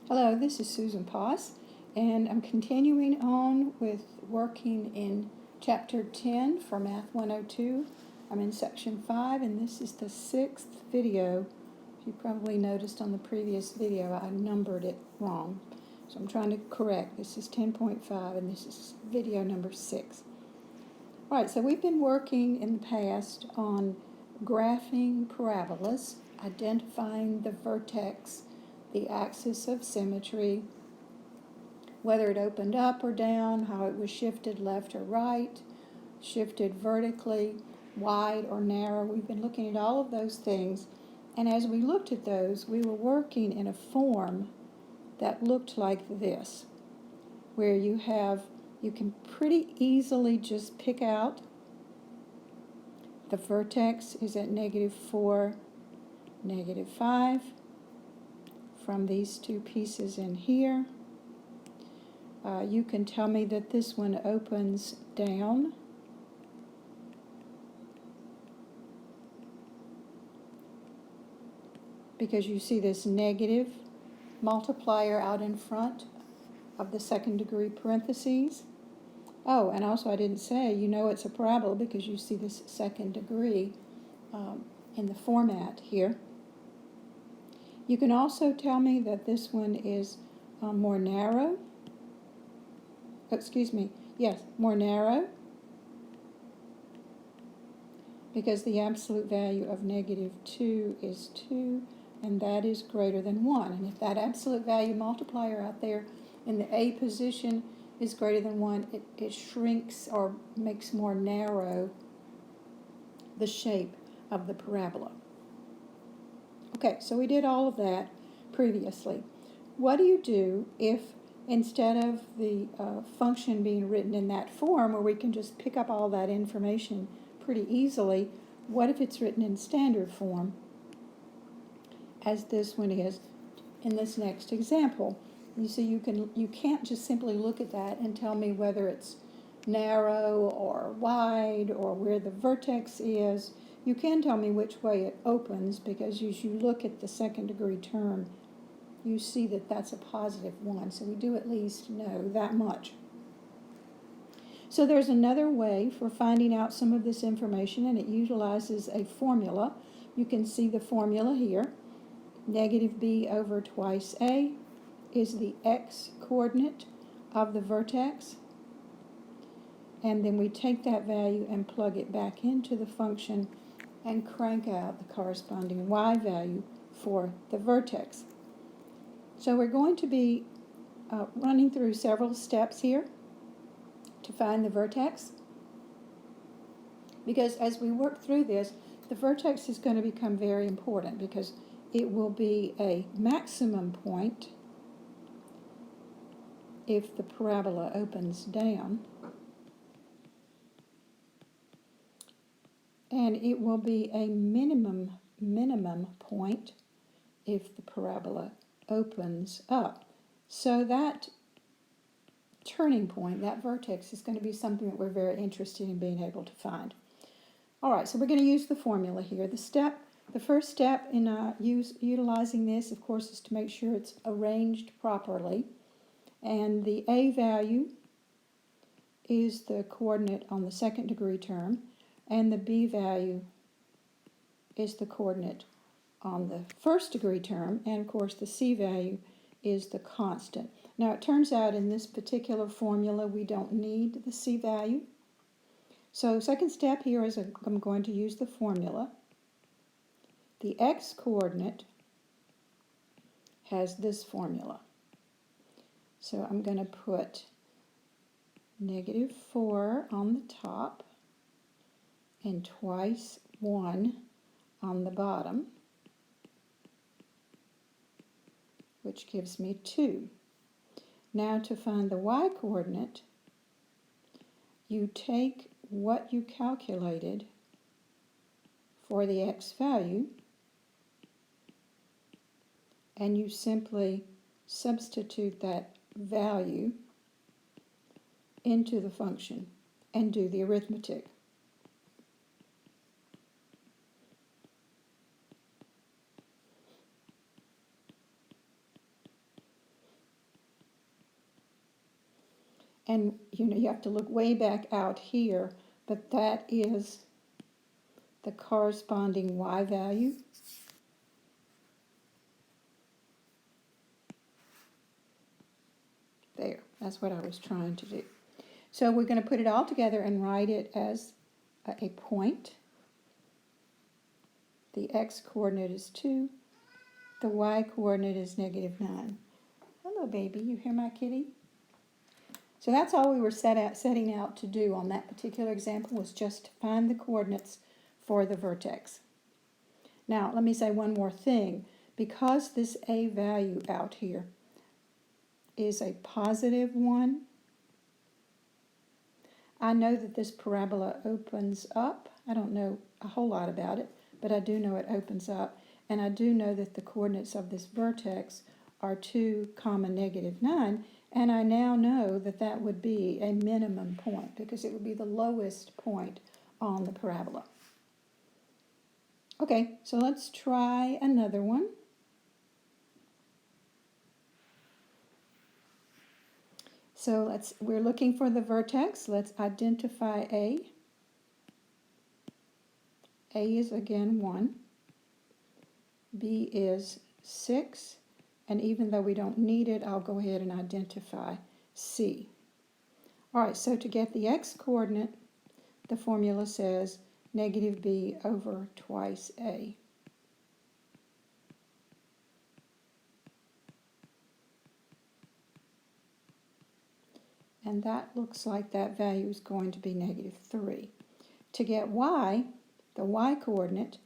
Hello, this is Susan Poss, and I'm continuing on with working in Chapter 10 for Math 102. I'm in Section 5, and this is the 6th video. You probably noticed on the previous video I numbered it wrong, so I'm trying to correct. This is 10.5, and this is video number 6. All right, so we've been working in the past on graphing parabolas, identifying the vertex, the axis of symmetry, whether it opened up or down, how it was shifted left or right, shifted vertically, wide or narrow. We've been looking at all of those things, and as we looked at those, we were working in a form that looked like this, where you can pretty easily just pick out the vertex is at -4, -5 from these two pieces in here. You can tell me that this one opens down. Because you see this negative multiplier out in front of the second degree parentheses. Oh, and also I didn't say, you know it's a parabola because you see this second degree in the format here. You can also tell me that this one is more narrow. More narrow, because the absolute value of -2 is 2, and that is greater than 1. And if that absolute value multiplier out there in the A position is greater than 1, it shrinks or makes more narrow the shape of the parabola. Okay, so we did all of that previously. What do you do if instead of the function being written in that form where we can just pick up all that information pretty easily, what if it's written in standard form, as this one is in this next example? You see, you can't just simply look at that and tell me whether it's narrow or wide or where the vertex is. You can tell me which way it opens, because as you look at the second degree term, you see that that's a +1, so we do at least know that much. So there's another way for finding out some of this information, and it utilizes a formula. You can see the formula here. -b over twice a is the x-coordinate of the vertex, and then we take that value and plug it back into the function and crank out the corresponding y value for the vertex. So we're going to be running through several steps here to find the vertex, because as we work through this, the vertex is going to become very important, because it will be a maximum point if the parabola opens down, and it will be a minimum point if the parabola opens up. So that turning point, that vertex, is going to be something that we're very interested in being able to find. All right, so we're going to use the formula here. The first step in utilizing this, of course, is to make sure it's arranged properly. And the a value is the coordinate on the second degree term, and the b value is the coordinate on the first degree term, and of course the c value is the constant. Now it turns out in this particular formula we don't need the c value. So second step here is I'm going to use the formula. The x-coordinate has this formula. So I'm going to put -4 on the top and twice 1 on the bottom, which gives me 2. Now to find the y-coordinate, you take what you calculated for the x value and you simply substitute that value into the function and do the arithmetic. And, you have to look way back out here, but that is the corresponding y value. There, that's what I was trying to do. So we're going to put it all together and write it as a point. The x-coordinate is 2. The y-coordinate is -9. Hello, baby. You hear my kitty? So that's all we were setting out to do on that particular example, was just to find the coordinates for the vertex. Now, let me say one more thing. Because this a value out here is a positive 1, I know that this parabola opens up. I don't know a whole lot about it, but I do know it opens up. And I do know that the coordinates of this vertex are 2, -9. And I now know that that would be a minimum point, because it would be the lowest point on the parabola. Okay, so let's try another one. So we're looking for the vertex. Let's identify A. A is again 1. B is 6. And even though we don't need it, I'll go ahead and identify C. All right, so to get the x-coordinate, the formula says -b over twice A. And that looks like that value is going to be -3. To get y, the y-coordinate,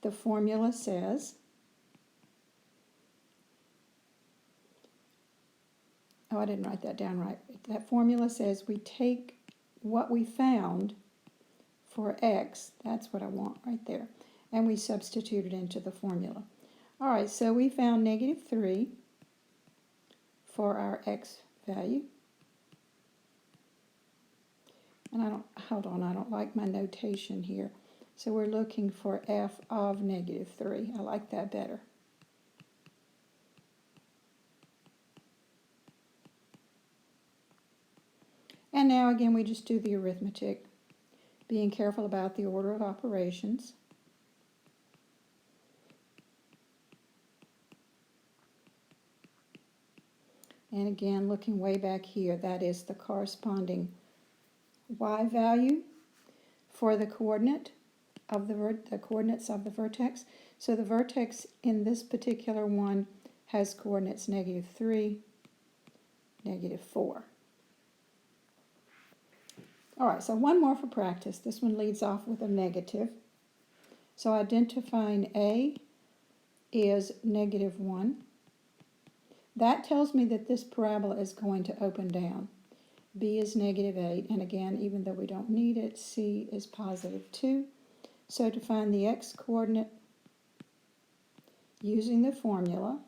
the formula says, oh, I didn't write that down right. That formula says we take what we found for x, that's what I want right there, and we substitute it into the formula. All right, so we found -3 for our x value. And hold on, I don't like my notation here. So we're looking for f of -3. I like that better. And now again, we just do the arithmetic, being careful about the order of operations. And again, looking way back here, that is the corresponding y value for the coordinate of the coordinates of the vertex. So the vertex in this particular one has coordinates -3, -4. All right, so one more for practice. This one leads off with a negative. So identifying A is -1. That tells me that this parabola is going to open down. B is -8, and again, even though we don't need it, C is +2. So to find the x-coordinate using the formula,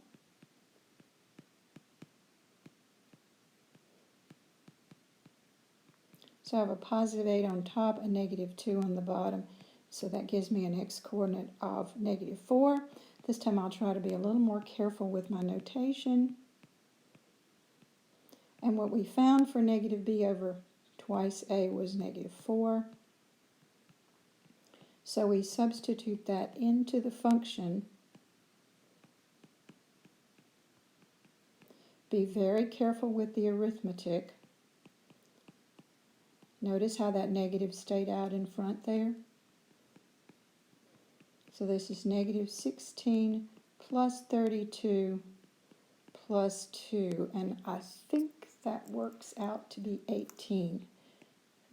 so I have a +8 on top, a -2 on the bottom, so that gives me an x-coordinate of -4. This time I'll try to be a little more careful with my notation. And what we found for -b over twice A was -4. So we substitute that into the function. Be very careful with the arithmetic. Notice how that negative stayed out in front there. So this is -16 plus 32 plus 2, and I think that works out to be 18.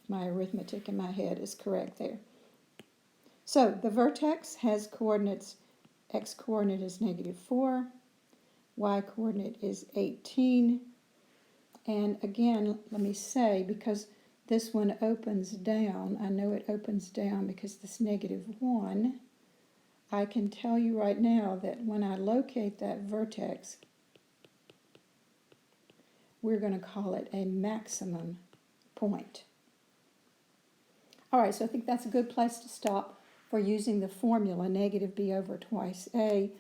My arithmetic in my head is correct there. So the vertex has coordinates, x-coordinate is -4, y-coordinate is 18, and again, let me say, because this one opens down, I know it opens down because this -1, I can tell you right now that when I locate that vertex, we're going to call it a maximum point. All right, so I think that's a good place to stop for using the formula -b over twice A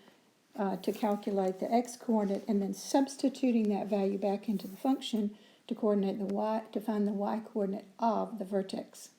to calculate the x-coordinate, and then substituting that value back into the function to coordinate the y, to find the y coordinate of the vertex.